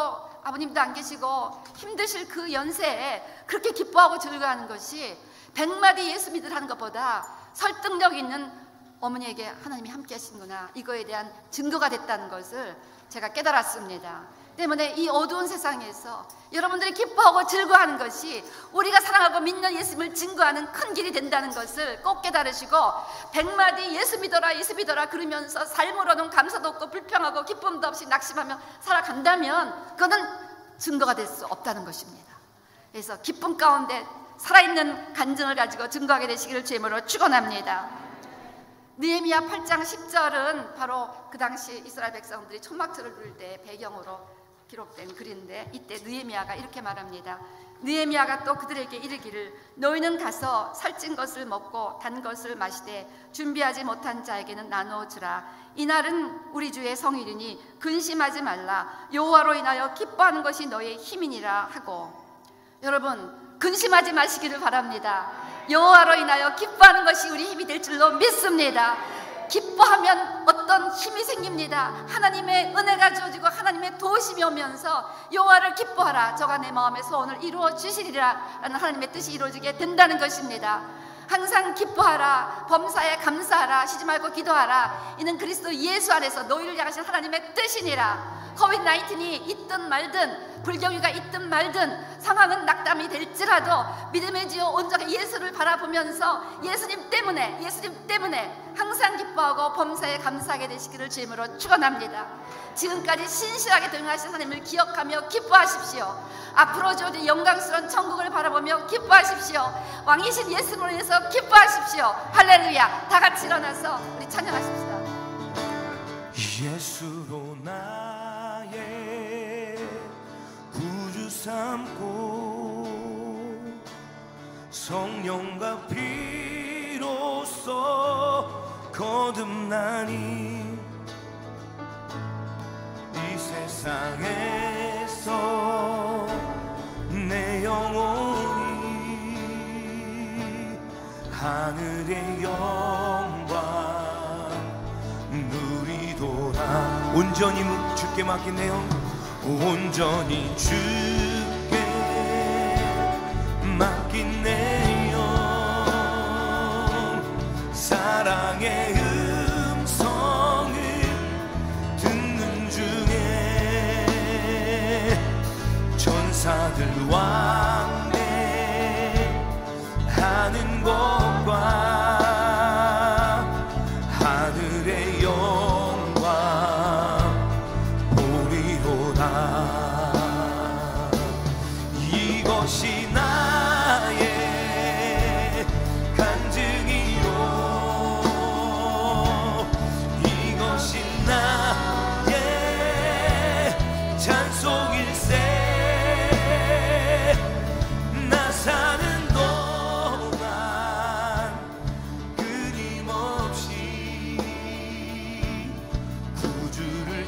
아버님도 안 계시고 힘드실 그 연세에 그렇게 기뻐하고 즐거워하는 것이 100마디 예수 믿으라는 것보다 설득력 있는 어머니에게 하나님이 함께 하시는구나, 이거에 대한 증거가 됐다는 것을 제가 깨달았습니다. 때문에 이 어두운 세상에서 여러분들이 기뻐하고 즐거워하는 것이 우리가 사랑하고 믿는 예수님을 증거하는 큰 길이 된다는 것을 꼭 깨달으시고 100마디 예수 믿어라 예수 믿어라 그러면서 삶으로는 감사도 없고 불평하고 기쁨도 없이 낙심하며 살아간다면 그거는 증거가 될 수 없다는 것입니다. 그래서 기쁨 가운데 살아있는 간증을 가지고 증거하게 되시기를 주님으로 축원합니다. 느헤미야 8장 10절은 바로 그 당시 이스라엘 백성들이 초막절을 누릴 때 배경으로 기록된 글인데, 이때 느헤미야가 이렇게 말합니다. 느헤미야가 또 그들에게 이르기를 너희는 가서 살찐 것을 먹고 단 것을 마시되 준비하지 못한 자에게는 나누어 주라. 이날은 우리 주의 성일이니 근심하지 말라. 여호와로 인하여 기뻐하는 것이 너희의 힘이니라 하고, 여러분 근심하지 마시기를 바랍니다. 여호와로 인하여 기뻐하는 것이 우리 힘이 될 줄로 믿습니다. 기뻐하면 어떤 힘이 생깁니다. 하나님의 은혜가 주어지고 하나님의 도우심이 오면서 여호와를 기뻐하라. 저가 내 마음의 소원을 이루어 주시리라 라는 하나님의 뜻이 이루어지게 된다는 것입니다. 항상 기뻐하라. 범사에 감사하라. 쉬지 말고 기도하라. 이는 그리스도 예수 안에서 너희를 향하신 하나님의 뜻이니라. 코비드-19이 있든 말든 불경유가 있든 말든 상황은 낙담이 될지라도 믿음의 주여 온전히 예수를 바라보면서 예수님 때문에 항상 기뻐하고 범사에 감사하게 되시기를 주님으로 축원합니다. 지금까지 신실하게 동행하신 하나님을 기억하며 기뻐하십시오. 앞으로 주어질 영광스러운 천국을 바라보며 기뻐하십시오. 왕이신 예수님으로 인해서 기뻐하십시오. 할렐루야. 다 같이 일어나서 우리 찬양하십시다. 예수로 나의 구주 삼고 성령과 피로써 거듭나니 이 세상에서 내 영혼이 하늘의 영광 누리도다. 온전히 주께 맡기네요. 온전히 주께 맡기네요. 사랑의 음성을 듣는 중에 천사들 왕래 하는 것과 하늘의 영광 보리로다. 이것이 나의 간증이요 이것이 나의 찬송일세. 나 사는 동안 끊임없이 구주를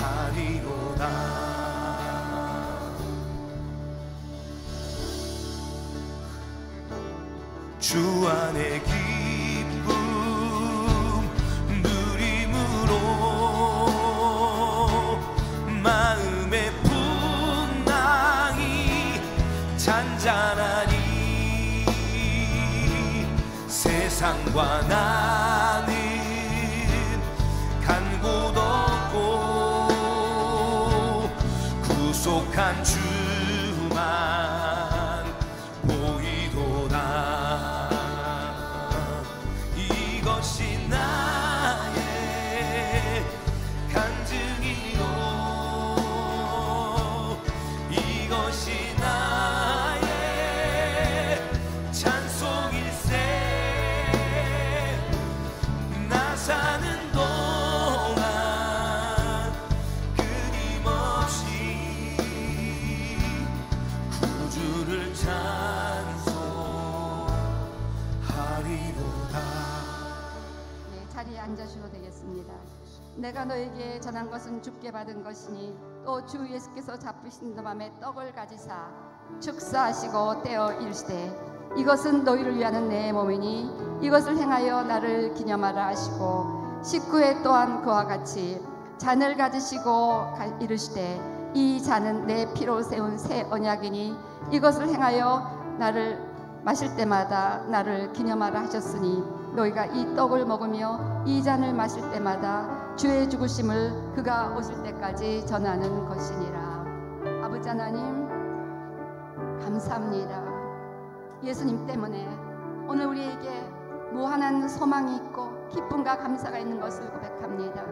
찬송하리로다. 주 안의 기쁨 누림으로 마음의 풍랑이 잔잔하니 세상과 나는 간 곳 없고 구속한 주만 보이도다. 이것이 나의 간증이요 이것이 나의 찬송일세. 나 사는 동안 끊임없이 구주를 찬송하리로다. 네, 자리에 앉으셔도 되겠습니다. 내가 너에게 전한 것은 주께 받은 것이니 또 주 예수께서 잡으신 밤에 떡을 가지사 축사하시고 떼어 이르시되 이것은 너희를 위하는 내 몸이니 이것을 행하여 나를 기념하라 하시고 19회 또한 그와 같이 잔을 가지시고 이르시되 이 잔은 내 피로 세운 새 언약이니 이것을 행하여 나를 마실 때마다 나를 기념하라 하셨으니 너희가 이 떡을 먹으며 이 잔을 마실 때마다 주의 죽으심을 그가 오실 때까지 전하는 것이니라. 아버지 하나님, 감사합니다. 예수님 때문에 오늘 우리에게 무한한 소망이 있고 기쁨과 감사가 있는 것을 고백합니다.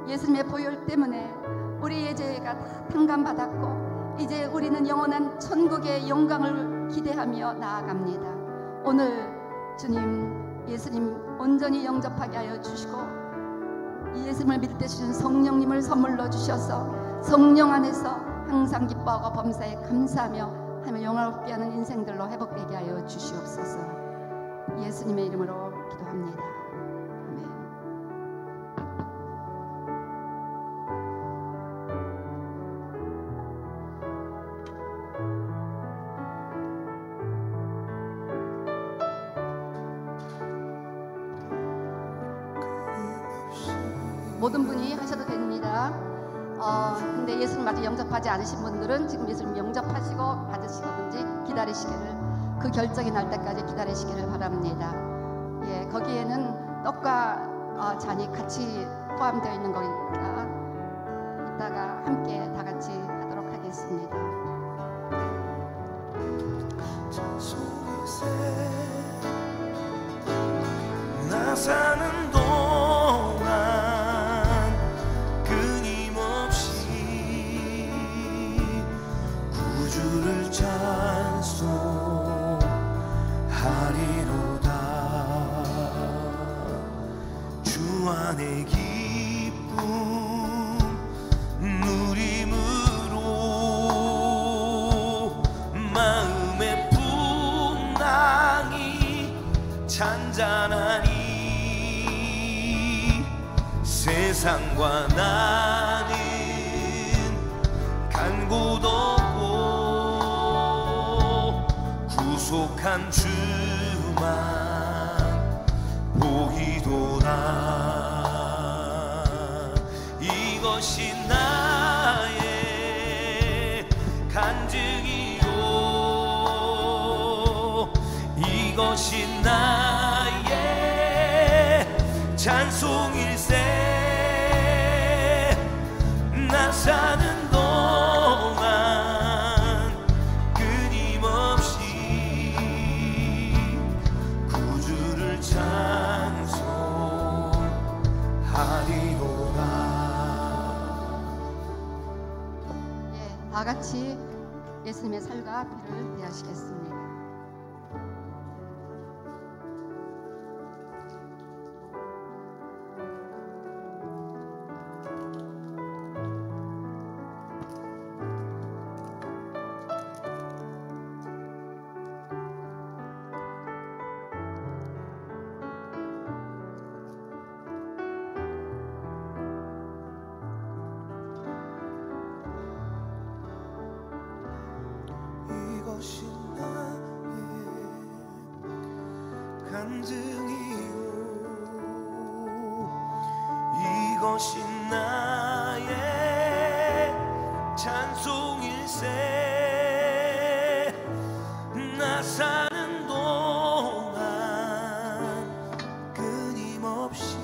예수님의 보혈 때문에 우리의 죄가 다 탕감받았고 이제 우리는 영원한 천국의 영광을 기대하며 나아갑니다. 오늘 주님, 예수님 온전히 영접하게 하여 주시고 이 예수님을 믿을 때 주신 성령님을 선물로 주셔서 성령 안에서 항상 기뻐하고 범사에 감사하며 하나님을 영화롭게 하는 인생들로 회복되게 하여 주시옵소서. 예수님의 이름으로 기도합니다. 아멘. 모든 분이 하셔도 됩니다. 근데 예수님 아직 영접하지 않으신 분들은 지금 예수님 영접하시고 받으시든지 기다리시기를, 그 결정이 날 때까지 기다리시기를 바랍니다. 예, 거기에는 떡과 잔이 같이 포함되어 있는 거니까 이따가 함께 다 같이 하도록 하겠습니다. 나 사는 동안 끊임없이 구주를 찬송하리로다. 주 안에 기쁨 누림으로 마음의 풍랑이 잔잔하니 세상과 나는 간 곳 없고 구속한 주만 보이도다. 이것이 나의 간증이요, 이것이 나의 찬송일세. 나 사는 동안 끊임없이 구주를 찬송하리로다. 예, 다 같이 예수님의 살과 피를 대하시겠습니다. 이것이 나의 간증이요, 이것이 나의 찬송일세. 나 사는 동안 끊임없이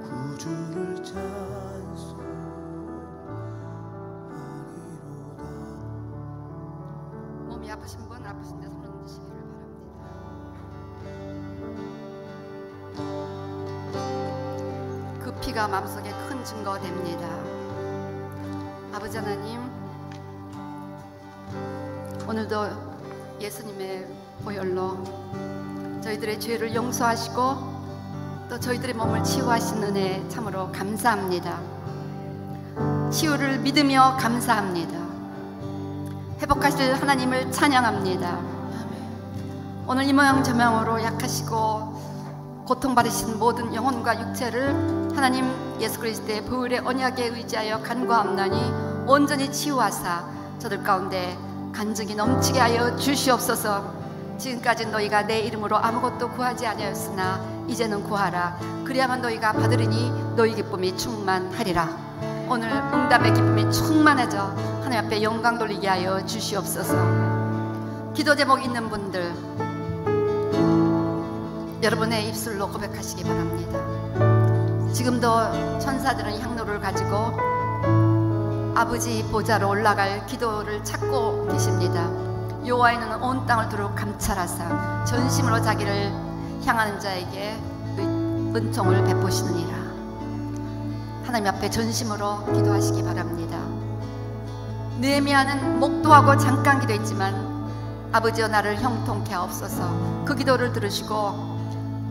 구주를 몸이 아프신 분 아프신 데 손 얹으시기를 바랍니다. 그 피가 마음속에 큰 증거됩니다. 아버지 하나님, 오늘도 예수님의 보혈로 저희들의 죄를 용서하시고 또 저희들의 몸을 치유하신 은혜 참으로 감사합니다. 치유를 믿으며 감사합니다. 회복하실 하나님을 찬양합니다. 오늘 이 모양 저 모양으로 약하시고 고통받으신 모든 영혼과 육체를 하나님 예수 그리스도의 보혈의 언약에 의지하여 간구하옵나니 온전히 치유하사 저들 가운데 간증이 넘치게 하여 주시옵소서. 지금까지 너희가 내 이름으로 아무것도 구하지 아니하였으나 이제는 구하라. 그리하면 너희가 받으리니 너희 기쁨이 충만하리라. 오늘 응답의 기쁨이 충만해져 하나님 앞에 영광 돌리게 하여 주시옵소서. 기도 제목 있는 분들 여러분의 입술로 고백하시기 바랍니다. 지금도 천사들은 향로를 가지고 아버지 보좌로 올라갈 기도를 찾고 계십니다. 여호와의 온 땅을 두루 감찰하사 전심으로 자기를 향하는 자에게 은총을 베푸시느니라. 하나님 앞에 전심으로 기도하시기 바랍니다. 느헤미야는 목도하고 잠깐 기도했지만 아버지여 나를 형통케 하옵소서. 그 기도를 들으시고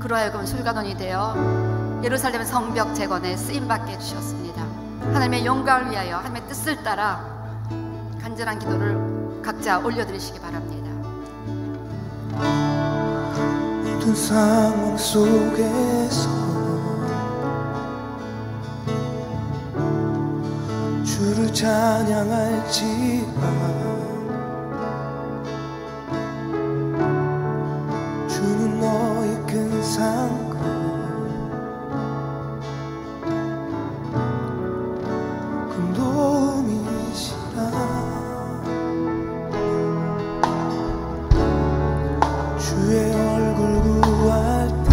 그로 하여금 술관원이 되어 예루살렘 성벽 재건에 쓰임받게 해주셨습니다. 하나님의 영광을 위하여 하나님의 뜻을 따라 간절한 기도를 각자 올려드리시기 바랍니다. 모든 상황 속에서 주를 찬양할지라. 주는 너의 큰 상급 큰 도움이시라. 주의 얼굴 구할 때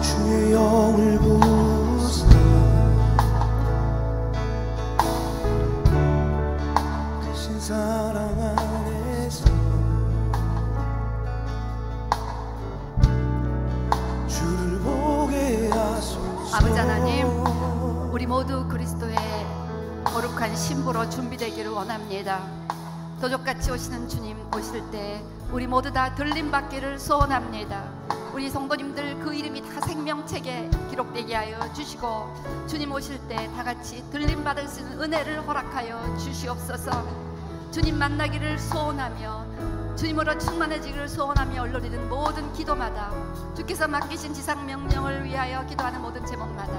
주의 영을 부으사 크신 사랑 안에서 주를 보게 하소서. 아버지 하나님, 우리 모두 그리스도의 거룩한 신부로 준비되기를 원합니다. 도적같이 오시는 주님 오실 때 우리 모두 다 들림받기를 소원합니다. 우리 성도님들 그 이름이 다 생명책에 기록되게 하여 주시고 주님 오실 때 다 같이 들림받을 수 있는 은혜를 허락하여 주시옵소서. 주님 만나기를 소원하며 주님으로 충만해지기를 소원하며 올려드리는 모든 기도마다 주께서 맡기신 지상 명령을 위하여 기도하는 모든 제목마다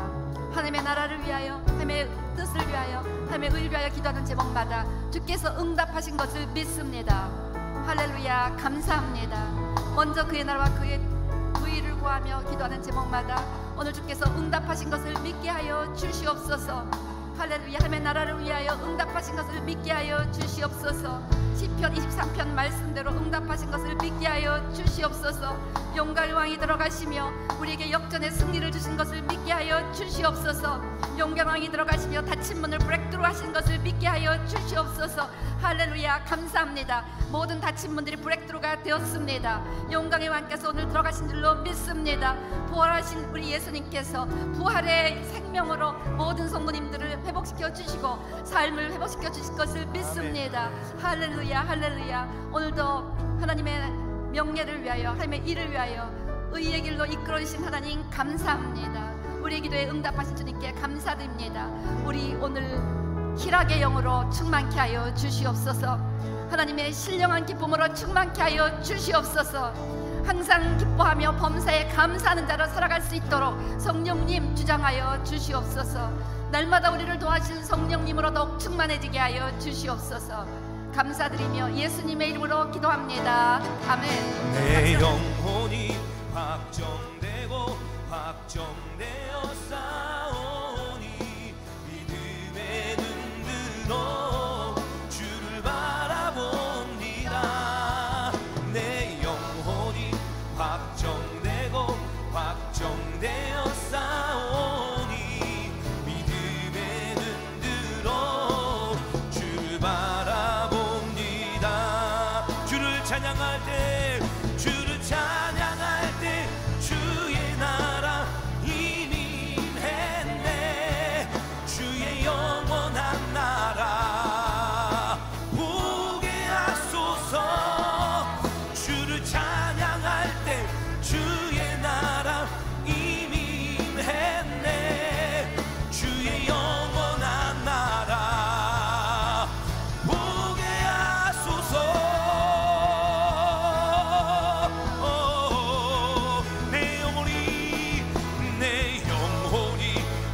하나님의 나라를 위하여 하나님의 뜻을 위하여 하나님의 의를 위하여 기도하는 제목마다 주께서 응답하신 것을 믿습니다. 할렐루야, 감사합니다. 먼저 그의 나라와 그의 의를 구하며 기도하는 제목마다 오늘 주께서 응답하신 것을 믿게 하여 주시옵소서. 할렐루야, 하나님의 나라를 위하여 응답하신 것을 믿게 하여 주시옵소서. 시편 23편 말씀대로 응답하신 것을 믿게 하여 주시옵소서. 영광의 왕이 들어가시며 우리에게 역전의 승리를 주신 것을 믿게 하여 주시옵소서. 영광의 왕이 들어가시며 닫힌 문을 브레이크트루 하신 것을 믿게 하여 주시옵소서. 할렐루야, 감사합니다. 모든 닫힌 문들이 브레이크트루가 되었습니다. 영광의 왕께서 오늘 들어가신 줄로 믿습니다. 부활하신 우리 예수님께서 부활의 생명으로 모든 성도님들을 회복시켜 주시고 삶을 회복시켜 주실 것을 믿습니다. 할렐루야, 할렐루야. 오늘도 하나님의 명예를 위하여 하나님의 일을 위하여 의의 길로 이끌어주신 하나님 감사합니다. 우리의 기도에 응답하신 주님께 감사드립니다. 우리 오늘 희락의 영으로 충만케 하여 주시옵소서. 하나님의 신령한 기쁨으로 충만케 하여 주시옵소서. 항상 기뻐하며 범사에 감사하는 자로 살아갈 수 있도록 성령님 주장하여 주시옵소서. 날마다 우리를 도와주신 성령님으로 더욱 충만해지게 하여 주시옵소서. 감사드리며 예수님의 이름으로 기도합니다. 아멘. 내 영혼이 확정되고 확정되어 싸우니 믿음의 눈 들어 주를 바라봅니다. 내 영혼이 확정되고 확정되어 싸우니 믿음의 눈 들어 주를 바라봅니다. 주를 찬양할 때 주를 찬양할 때 주의 나라 이민했네. 주의 영원한 나라 보게 하소서. 주를 찬양할 때 주의 나라 이민했네. 주의 영원한 나라 보게 하소서.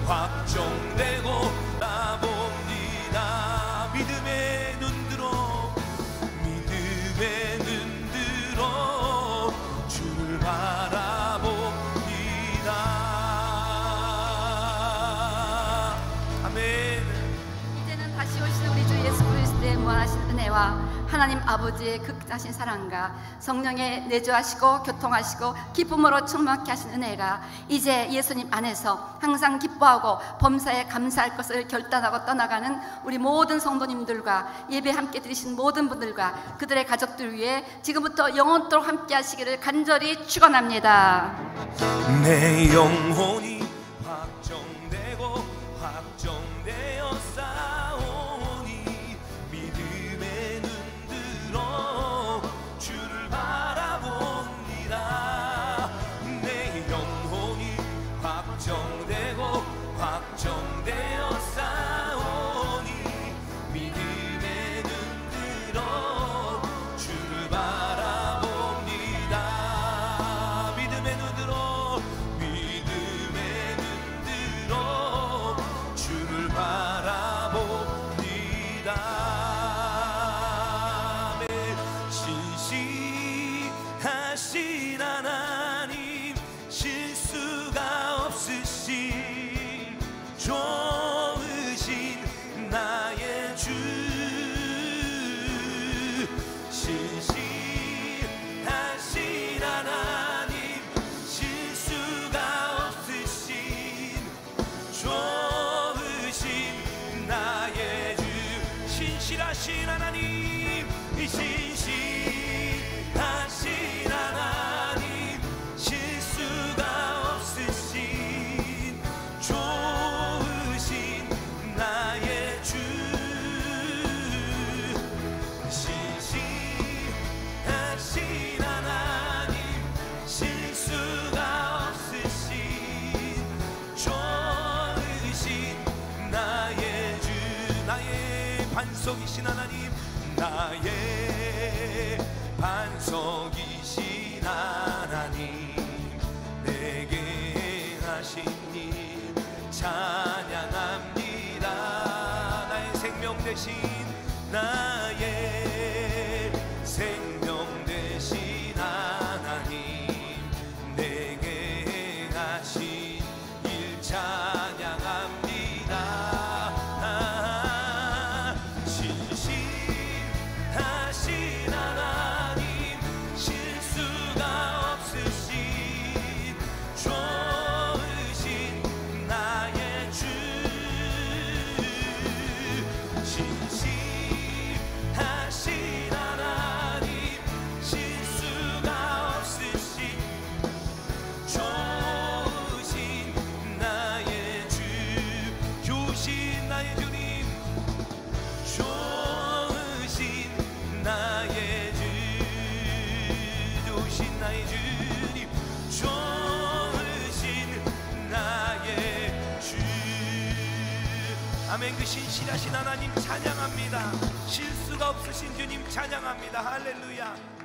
확정되고 나봅니다. 믿음의 눈 들어 믿음의 눈 들어 주를 바라봅니다. 아멘. 이제는 다시 오시는 우리 주 예수 그리스도의 무한하신 은혜와 하나님 아버지의 극다신 사랑과 성령의 내주하시고 교통하시고 기쁨으로 충만케 하신 은혜가 이제 예수님 안에서 항상 기뻐하고 범사에 감사할 것을 결단하고 떠나가는 우리 모든 성도님들과 예배 함께 드리신 모든 분들과 그들의 가족들 위해 지금부터 영원토록 함께 하시기를 간절히 축원합니다. 내 영혼이 확정되고 확정되어 싸우니 믿음의 눈 들어 주를 바라봅니다. 내 영혼이 확정되고 확정되어 싸우니 믿음의 눈 들어 주를 바라봅니다. 믿음의 눈 들어 믿음의 눈 들어 주를 바라봅니다. 신실하신 하나님 실수가 없으신 좋으신 나의 주 신실하신 하나님 실수가 없으신 좋으신 나의 주 신실하신 하나님 신실하신 하나님 실수가 없으신 좋으신 나의 주 신실하신 하나님 실수가 없으신 좋으신 나의 주 나의 반석이신 하나님 나의 반석이신 하나님 내게 하신 일 찬양합니다. 나의 생명 대신 나의 생명 대신 하나님 내게 하신 일 찬양합니다. 신실하신 하나님 실수가 없으신 좋으신 나의 주 신실하신 하나님 실수가 없으신 좋으신 나의 주 좋으신 나의 주님 좋으신 나의 주 좋으신 나의 주님 좋으신 나의 주 아멘. 그 신실하신 하나님 찬양합니다. 실수가 없으신 주님 찬양합니다. 할렐루야.